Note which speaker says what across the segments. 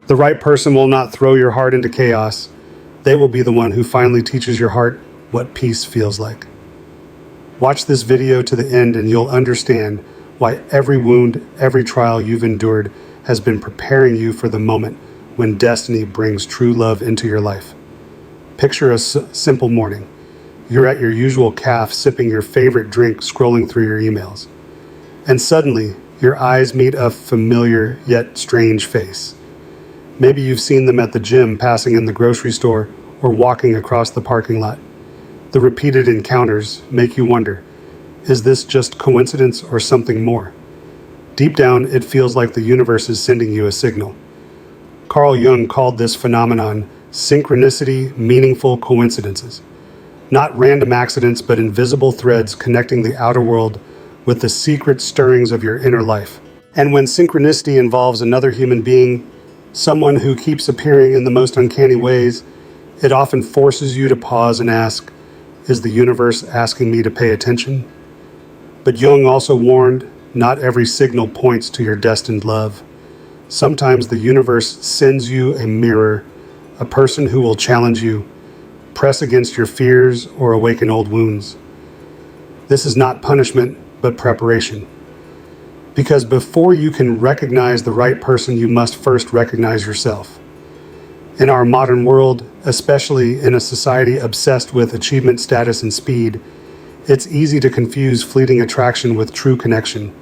Speaker 1: The right person will not throw your heart into chaos. They will be the one who finally teaches your heart what peace feels like. Watch this video to the end and you'll understand why every wound, every trial you've endured has been preparing you for the moment when destiny brings true love into your life. Picture a simple morning. You're at your usual cafe sipping your favorite drink, scrolling through your emails. And suddenly, your eyes meet a familiar yet strange face. Maybe you've seen them at the gym, passing in the grocery store, or walking across the parking lot. The repeated encounters make you wonder, is this just coincidence or something more? Deep down, it feels like the universe is sending you a signal. Carl Jung called this phenomenon synchronicity, meaningful coincidences. Not random accidents, but invisible threads connecting the outer world with the secret stirrings of your inner life. And when synchronicity involves another human being, someone who keeps appearing in the most uncanny ways, it often forces you to pause and ask, is the universe asking me to pay attention? But Jung also warned, not every signal points to your destined love. Sometimes the universe sends you a mirror, a person who will challenge you, press against your fears, or awaken old wounds. This is not punishment, but preparation. Because before you can recognize the right person, you must first recognize yourself. In our modern world, especially in a society obsessed with achievement, status, and speed, it's easy to confuse fleeting attraction with true connection.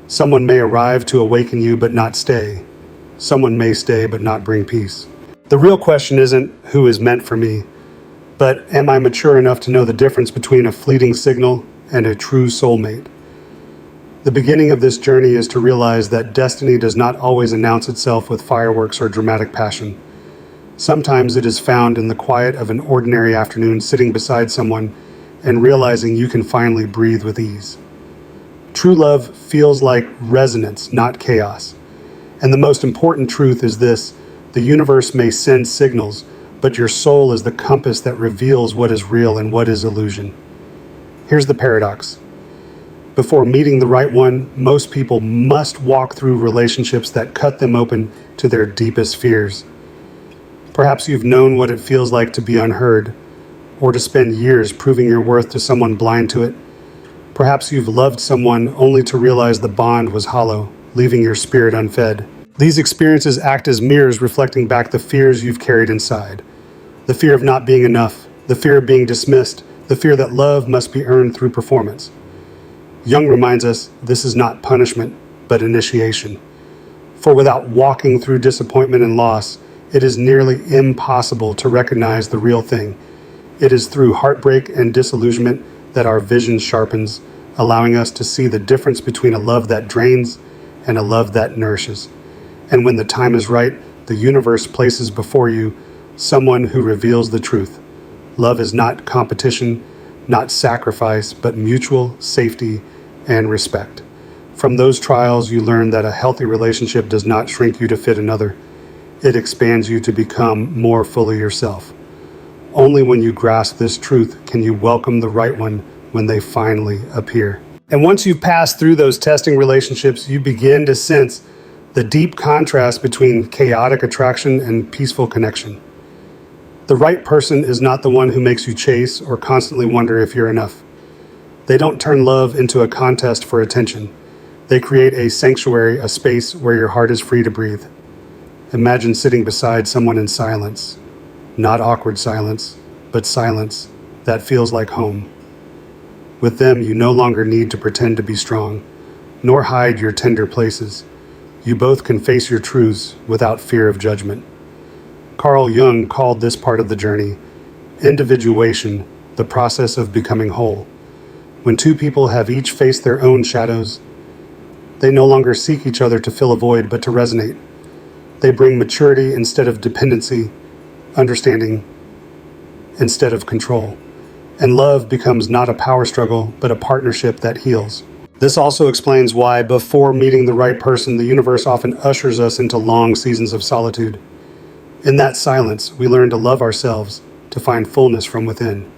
Speaker 1: Someone may arrive to awaken you but not stay. Someone may stay but not bring peace. The real question isn't who is meant for me, but am I mature enough to know the difference between a fleeting signal and a true soulmate? The beginning of this journey is to realize that destiny does not always announce itself with fireworks or dramatic passion. Sometimes it is found in the quiet of an ordinary afternoon, sitting beside someone and realizing you can finally breathe with ease. True love feels like resonance, not chaos. And the most important truth is this: the universe may send signals, but your soul is the compass that reveals what is real and what is illusion. Here's the paradox. Before meeting the right one, most people must walk through relationships that cut them open to their deepest fears. Perhaps you've known what it feels like to be unheard, or to spend years proving your worth to someone blind to it. Perhaps you've loved someone only to realize the bond was hollow, leaving your spirit unfed. These experiences act as mirrors, reflecting back the fears you've carried inside. The fear of not being enough, the fear of being dismissed, the fear that love must be earned through performance. Jung reminds us this is not punishment, but initiation. For without walking through disappointment and loss, it is nearly impossible to recognize the real thing. It is through heartbreak and disillusionment that our vision sharpens, allowing us to see the difference between a love that drains and a love that nourishes. And when the time is right, the universe places before you someone who reveals the truth. Love is not competition, not sacrifice, but mutual safety and respect. From those trials, you learn that a healthy relationship does not shrink you to fit another. It expands you to become more fully yourself. Only when you grasp this truth can you welcome the right one when they finally appear. And once you've passed through those testing relationships, you begin to sense the deep contrast between chaotic attraction and peaceful connection. The right person is not the one who makes you chase or constantly wonder if you're enough. They don't turn love into a contest for attention. They create a sanctuary, a space where your heart is free to breathe. Imagine sitting beside someone in silence. Not awkward silence, but silence that feels like home. With them, you no longer need to pretend to be strong, nor hide your tender places. You both can face your truths without fear of judgment. Carl Jung called this part of the journey individuation, the process of becoming whole. When two people have each faced their own shadows, they no longer seek each other to fill a void, but to resonate. They bring maturity instead of dependency, understanding instead of control. And love becomes not a power struggle, but a partnership that heals. This also explains why, before meeting the right person, the universe often ushers us into long seasons of solitude. In that silence, we learn to love ourselves, to find fullness from within.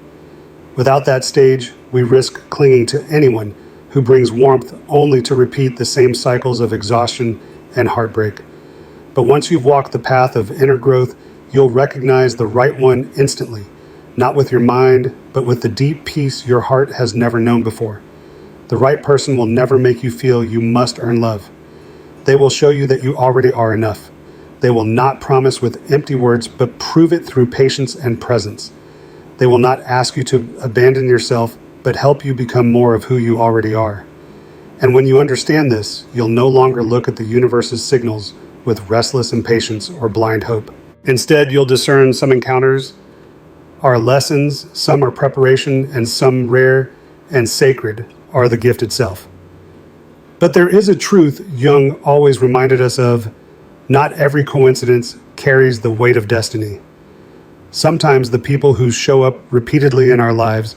Speaker 1: Without that stage, we risk clinging to anyone who brings warmth only to repeat the same cycles of exhaustion and heartbreak. But once you've walked the path of inner growth, you'll recognize the right one instantly, not with your mind, but with the deep peace your heart has never known before. The right person will never make you feel you must earn love. They will show you that you already are enough. They will not promise with empty words, but prove it through patience and presence. They will not ask you to abandon yourself, but help you become more of who you already are. And when you understand this, you'll no longer look at the universe's signals with restless impatience or blind hope. Instead, you'll discern some encounters are lessons, some are preparation, and some rare and sacred are the gift itself. But there is a truth Jung always reminded us of: not every coincidence carries the weight of destiny. Sometimes the people who show up repeatedly in our lives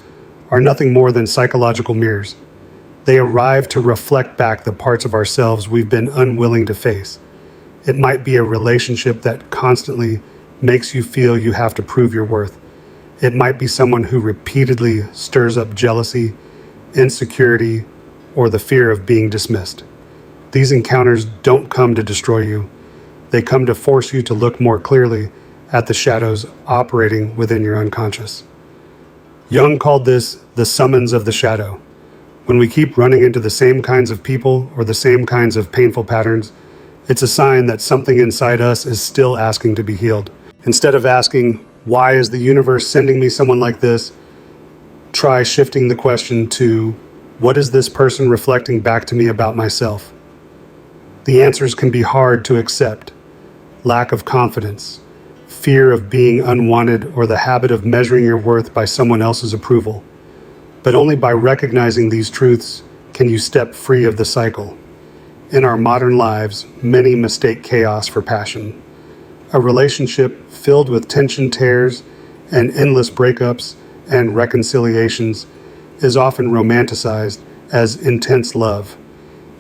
Speaker 1: are nothing more than psychological mirrors. They arrive to reflect back the parts of ourselves we've been unwilling to face. It might be a relationship that constantly makes you feel you have to prove your worth. It might be someone who repeatedly stirs up jealousy, insecurity, or the fear of being dismissed. These encounters don't come to destroy you. They come to force you to look more clearly at the shadows operating within your unconscious. Jung called this the summons of the shadow. When we keep running into the same kinds of people or the same kinds of painful patterns, it's a sign that something inside us is still asking to be healed. Instead of asking, "Why is the universe sending me someone like this?" try shifting the question to, "What is this person reflecting back to me about myself?" The answers can be hard to accept. Lack of confidence, fear of being unwanted, or the habit of measuring your worth by someone else's approval. But only by recognizing these truths can you step free of the cycle. In our modern lives, many mistake chaos for passion. A relationship filled with tension tears and endless breakups and reconciliations is often romanticized as intense love.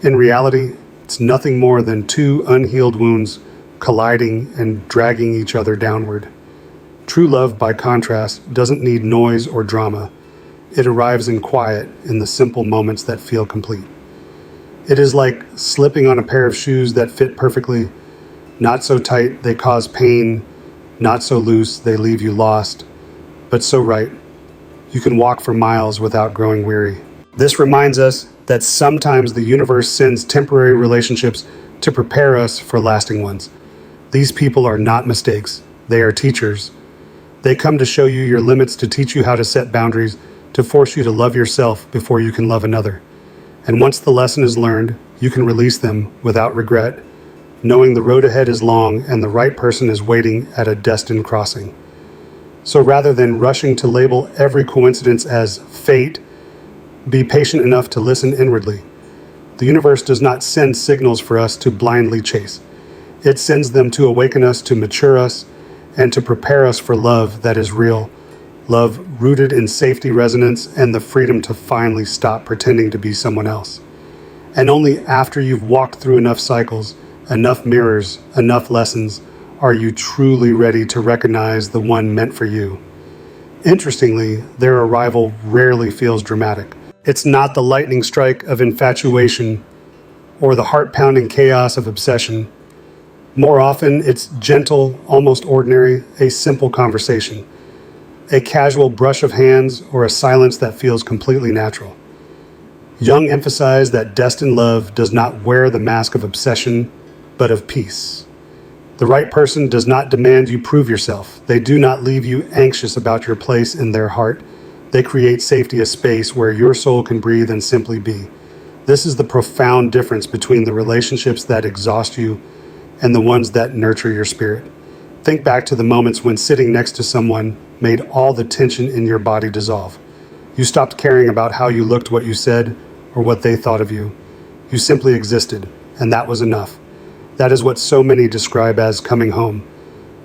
Speaker 1: In reality, it's nothing more than two unhealed wounds colliding and dragging each other downward. True love, by contrast, doesn't need noise or drama. It arrives in quiet, in the simple moments that feel complete. It is like slipping on a pair of shoes that fit perfectly. Not so tight, they cause pain. Not so loose, they leave you lost. But so right, you can walk for miles without growing weary. This reminds us that sometimes the universe sends temporary relationships to prepare us for lasting ones. These people are not mistakes. They are teachers. They come to show you your limits, to teach you how to set boundaries, to force you to love yourself before you can love another. And once the lesson is learned, you can release them without regret, knowing the road ahead is long and the right person is waiting at a destined crossing. So rather than rushing to label every coincidence as fate, be patient enough to listen inwardly. The universe does not send signals for us to blindly chase. It sends them to awaken us, to mature us, and to prepare us for love that is real. Love rooted in safety, resonance, and the freedom to finally stop pretending to be someone else. And only after you've walked through enough cycles, enough mirrors, enough lessons, are you truly ready to recognize the one meant for you. Interestingly, their arrival rarely feels dramatic. It's not the lightning strike of infatuation or the heart-pounding chaos of obsession. More often, it's gentle, almost ordinary, a simple conversation, a casual brush of hands, or a silence that feels completely natural. Jung emphasized that destined love does not wear the mask of obsession, but of peace. The right person does not demand you prove yourself. They do not leave you anxious about your place in their heart. They create safety, a space where your soul can breathe and simply be. This is the profound difference between the relationships that exhaust you and the ones that nurture your spirit. Think back to the moments when sitting next to someone made all the tension in your body dissolve. You stopped caring about how you looked, what you said, or what they thought of you. You simply existed, and that was enough. That is what so many describe as coming home.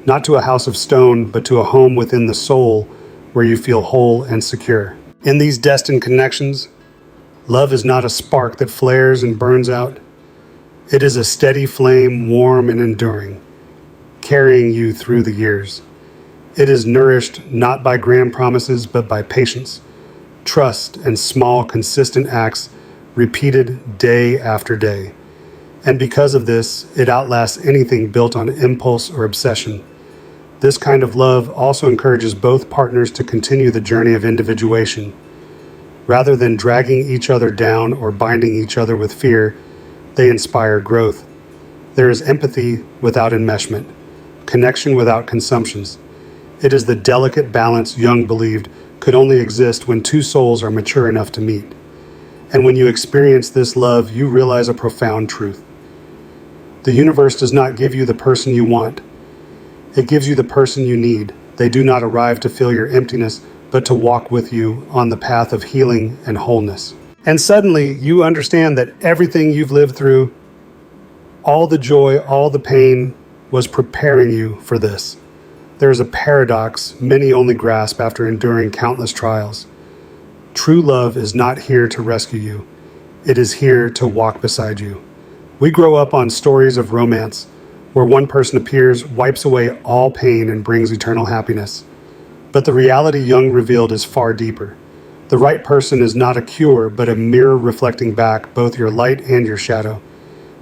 Speaker 1: Not to a house of stone, but to a home within the soul where you feel whole and secure. In these destined connections, love is not a spark that flares and burns out. It is a steady flame, warm and enduring, carrying you through the years. It is nourished not by grand promises, but by patience, trust, and small, consistent acts repeated day after day. And because of this, it outlasts anything built on impulse or obsession. This kind of love also encourages both partners to continue the journey of individuation. Rather than dragging each other down or binding each other with fear, they inspire growth. There is empathy without enmeshment, connection without consumptions. It is the delicate balance Jung believed could only exist when two souls are mature enough to meet. And when you experience this love, you realize a profound truth. The universe does not give you the person you want. It gives you the person you need. They do not arrive to fill your emptiness, but to walk with you on the path of healing and wholeness. And suddenly, you understand that everything you've lived through, all the joy, all the pain, was preparing you for this. There is a paradox many only grasp after enduring countless trials. True love is not here to rescue you. It is here to walk beside you. We grow up on stories of romance, where one person appears, wipes away all pain, and brings eternal happiness. But the reality Jung revealed is far deeper. The right person is not a cure, but a mirror reflecting back both your light and your shadow.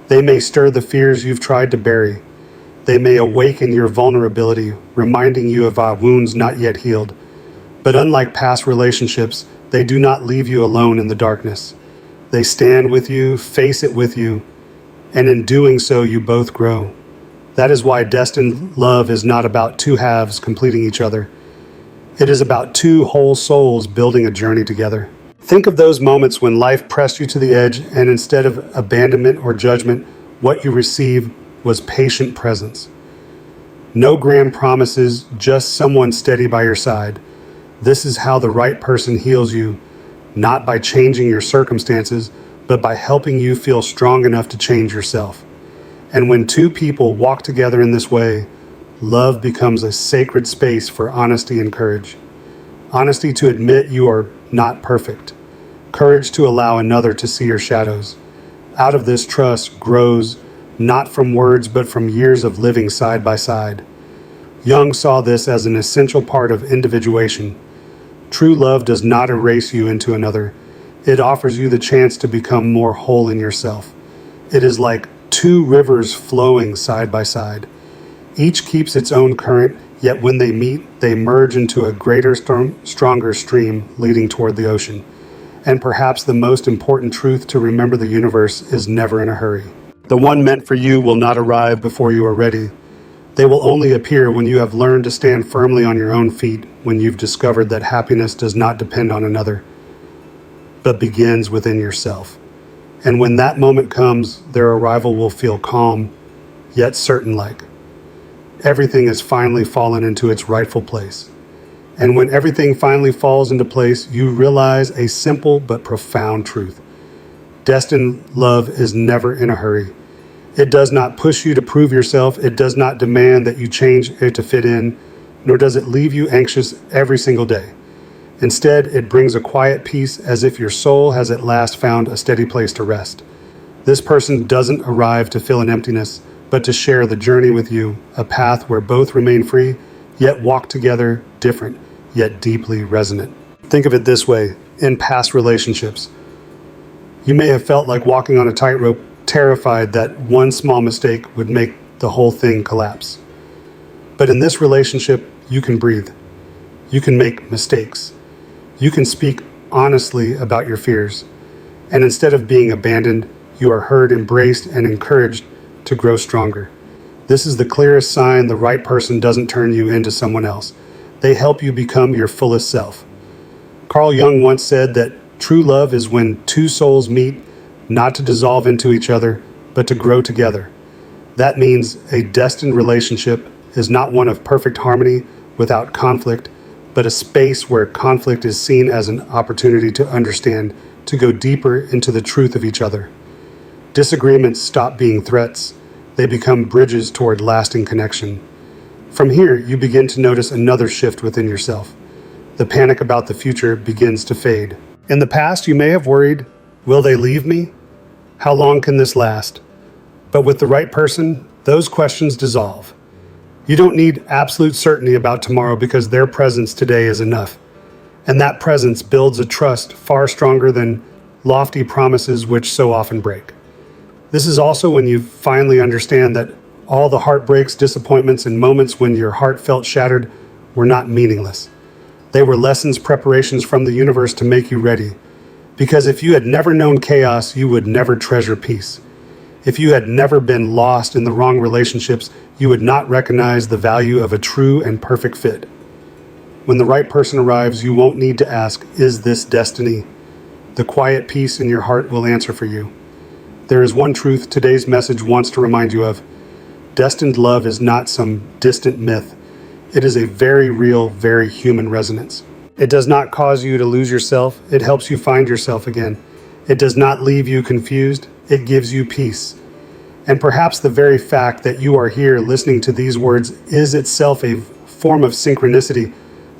Speaker 1: They may stir the fears you've tried to bury. They may awaken your vulnerability, reminding you of wounds not yet healed. But unlike past relationships, they do not leave you alone in the darkness. They stand with you, face it with you, and in doing so, you both grow. That is why destined love is not about two halves completing each other. It is about two whole souls building a journey together. Think of those moments when life pressed you to the edge, and instead of abandonment or judgment, what you received was patient presence. No grand promises, just someone steady by your side. This is how the right person heals you, not by changing your circumstances, but by helping you feel strong enough to change yourself. And when two people walk together in this way, love becomes a sacred space for honesty and courage. Honesty to admit you are not perfect. Courage to allow another to see your shadows. Out of this trust grows not from words but from years of living side by side. Jung saw this as an essential part of individuation. True love does not erase you into another. It offers you the chance to become more whole in yourself. It is like two rivers flowing side by side. Each keeps its own current, yet when they meet, they merge into a greater, stronger stream leading toward the ocean. And perhaps the most important truth to remember: the universe is never in a hurry. The one meant for you will not arrive before you are ready. They will only appear when you have learned to stand firmly on your own feet, when you've discovered that happiness does not depend on another, but begins within yourself. And when that moment comes, their arrival will feel calm, yet certain-like. Everything has finally fallen into its rightful place. And when everything finally falls into place, you realize a simple but profound truth. Destined love is never in a hurry. It does not push you to prove yourself. It does not demand that you change it to fit in, nor does it leave you anxious every single day. Instead, it brings a quiet peace, as if your soul has at last found a steady place to rest. This person doesn't arrive to fill an emptiness, but to share the journey with you, a path where both remain free, yet walk together, different, yet deeply resonant. Think of it this way: in past relationships, you may have felt like walking on a tightrope, terrified that one small mistake would make the whole thing collapse. But in this relationship, you can breathe. You can make mistakes. You can speak honestly about your fears. And instead of being abandoned, you are heard, embraced, and encouraged to grow stronger. This is the clearest sign the right person doesn't turn you into someone else. They help you become your fullest self. Carl Jung once said that true love is when two souls meet, not to dissolve into each other, but to grow together. That means a destined relationship is not one of perfect harmony without conflict, but a space where conflict is seen as an opportunity to understand, to go deeper into the truth of each other. Disagreements stop being threats. They become bridges toward lasting connection. From here, you begin to notice another shift within yourself. The panic about the future begins to fade. In the past, you may have worried, will they leave me? How long can this last? But with the right person, those questions dissolve. You don't need absolute certainty about tomorrow, because their presence today is enough. And that presence builds a trust far stronger than lofty promises which so often break. This is also when you finally understand that all the heartbreaks, disappointments, and moments when your heart felt shattered were not meaningless. They were lessons, preparations from the universe to make you ready. Because if you had never known chaos, you would never treasure peace. If you had never been lost in the wrong relationships, you would not recognize the value of a true and perfect fit. When the right person arrives, you won't need to ask, "Is this destiny?" The quiet peace in your heart will answer for you. There is one truth today's message wants to remind you of. Destined love is not some distant myth. It is a very real, very human resonance. It does not cause you to lose yourself. It helps you find yourself again. It does not leave you confused. It gives you peace. And perhaps the very fact that you are here listening to these words is itself a form of synchronicity,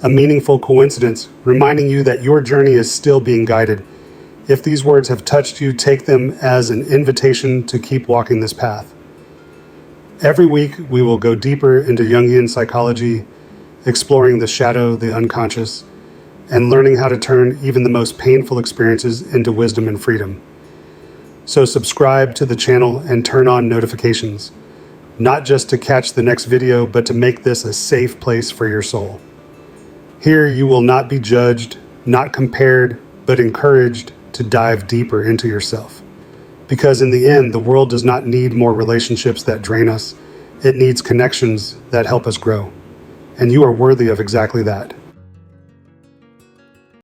Speaker 1: a meaningful coincidence, reminding you that your journey is still being guided. If these words have touched you, take them as an invitation to keep walking this path. Every week, we will go deeper into Jungian psychology, exploring the shadow, the unconscious, and learning how to turn even the most painful experiences into wisdom and freedom. So subscribe to the channel and turn on notifications, not just to catch the next video, but to make this a safe place for your soul. Here, you will not be judged, not compared, but encouraged to dive deeper into yourself. Because in the end, the world does not need more relationships that drain us. It needs connections that help us grow. And you are worthy of exactly that.